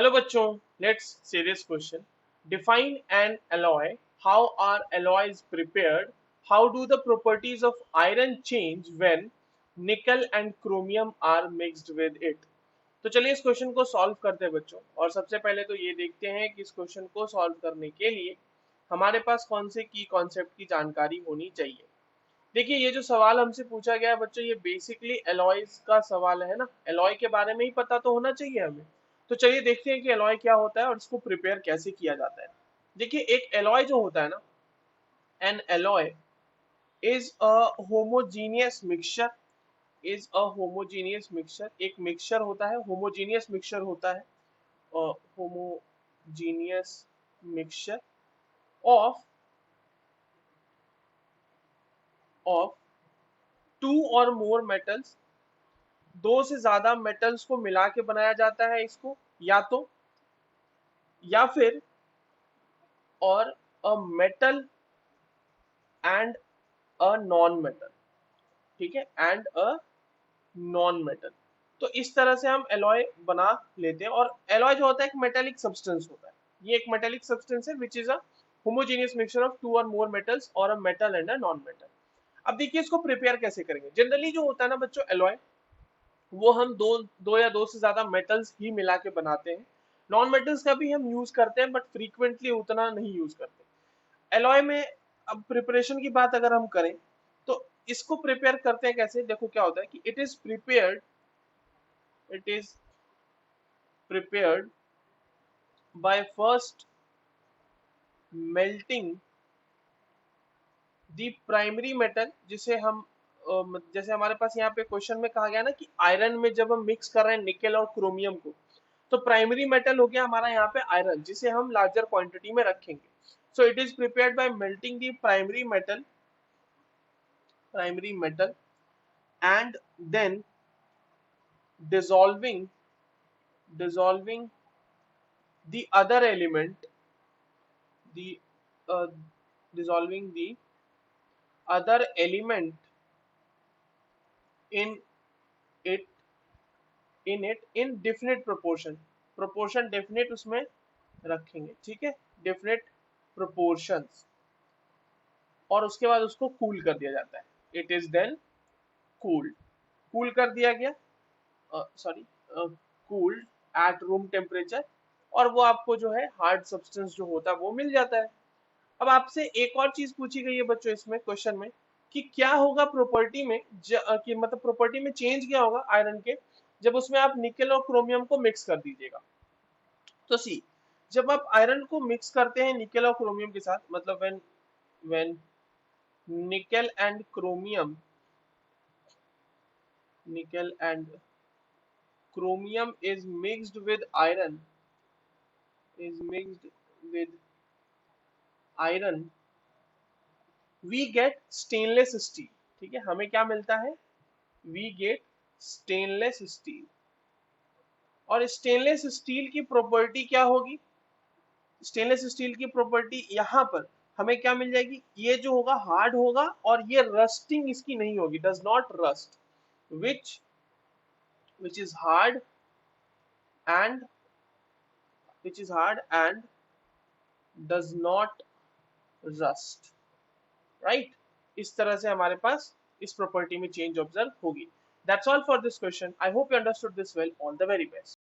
Hello बच्चों, let's see this question. Define an alloy. How are alloys prepared? How do the properties of iron change when nickel and chromium are mixed with it? तो चलिए इस question को solve करते हैं बच्चों। और सबसे पहले तो ये देखते हैं कि इस क्वेश्चन को सॉल्व करने के लिए हमारे पास कौन से की कॉन्सेप्ट की जानकारी होनी चाहिए। देखिए, ये जो सवाल हमसे पूछा गया है बच्चों, ये बेसिकली एलॉयज का सवाल है ना। एलॉय के बारे में ही पता तो होना चाहिए हमें। तो चलिए देखते हैं कि एलॉय क्या होता है और इसको प्रिपेयर कैसे किया जाता है। देखिए, एक एलॉय जो होता है ना, an alloy is a homogeneous mixture. Is a homogeneous mixture, एक मिक्सचर होता है, होमोजीनियस मिक्सचर होता है। Homogeneous mixture of of two or more metals, दो से ज्यादा मेटल्स को मिला के बनाया जाता है इसको, या फिर और a metal and a non metal. ठीक है, एंड अ नॉन मेटल। तो इस तरह से हम एलॉय बना लेते हैं। और एलॉय जो होता है एक मेटेलिक सब्सटेंस होता है। ये एक मेटेलिक सब्सटेंस है which is a homogeneous mixture of two or more metals or a metal and a non metal. अब देखिए इसको प्रिपेयर कैसे करेंगे। जनरली जो होता है ना बच्चों एलॉय, वो हम दो दो या दो से ज्यादा मेटल्स ही मिला के बनाते हैं। नॉन मेटल्स का भी हम यूज करते हैं बट फ्रीक्वेंटली उतना नहीं यूज करते एलॉय में। अब प्रिपरेशन की बात अगर हम करें तो इसको प्रिपेयर करते हैं कैसे। देखो क्या होता है कि it is prepared by first melting the primary metal, जिसे हम जैसे हमारे पास यहाँ पे क्वेश्चन में कहा गया ना कि आयरन में जब हम मिक्स कर रहे हैं निकेल और क्रोमियम को, तो प्राइमरी मेटल हो गया हमारा यहाँ पे आयरन, जिसे हम लार्जर क्वांटिटी में रखेंगे। So it is prepared by melting the primary metal and then dissolving the other element, the uh, dissolving the other element in it in definite proportion definite उसमें रखेंगे। ठीक है, definite proportions। और उसके बाद उसको कूल कर दिया जाता है। It is then cooled, cool कर दिया गया, sorry cooled at room temperature, और वो आपको जो है हार्ड सब्सटेंस जो होता है वो मिल जाता है। अब आपसे एक और चीज पूछी गई है बच्चों इसमें क्वेश्चन में कि क्या होगा प्रॉपर्टी में कि मतलब प्रॉपर्टी में चेंज क्या होगा आयरन के जब उसमें आप निकेल और क्रोमियम को मिक्स कर दीजिएगा। तो सी, जब आप आयरन को मिक्स करते हैं निकेल और क्रोमियम के साथ, मतलब when nickel and chromium nickel and chromium is mixed with iron we get stainless steel। ठीक है, हमें क्या मिलता है, we get stainless steel। और स्टेनलेस स्टील की प्रॉपर्टी क्या होगी, स्टेनलेस स्टील की प्रॉपर्टी यहाँ पर हमें क्या मिल जाएगी, ये जो होगा हार्ड होगा और ये रस्टिंग इसकी नहीं होगी, does not rust, which which is hard and does not rust, right? इस तरह से हमारे पास इस प्रॉपर्टी में चेंज ऑब्जर्व होगी। That's all for this question. I hope you understood this well. All the very best.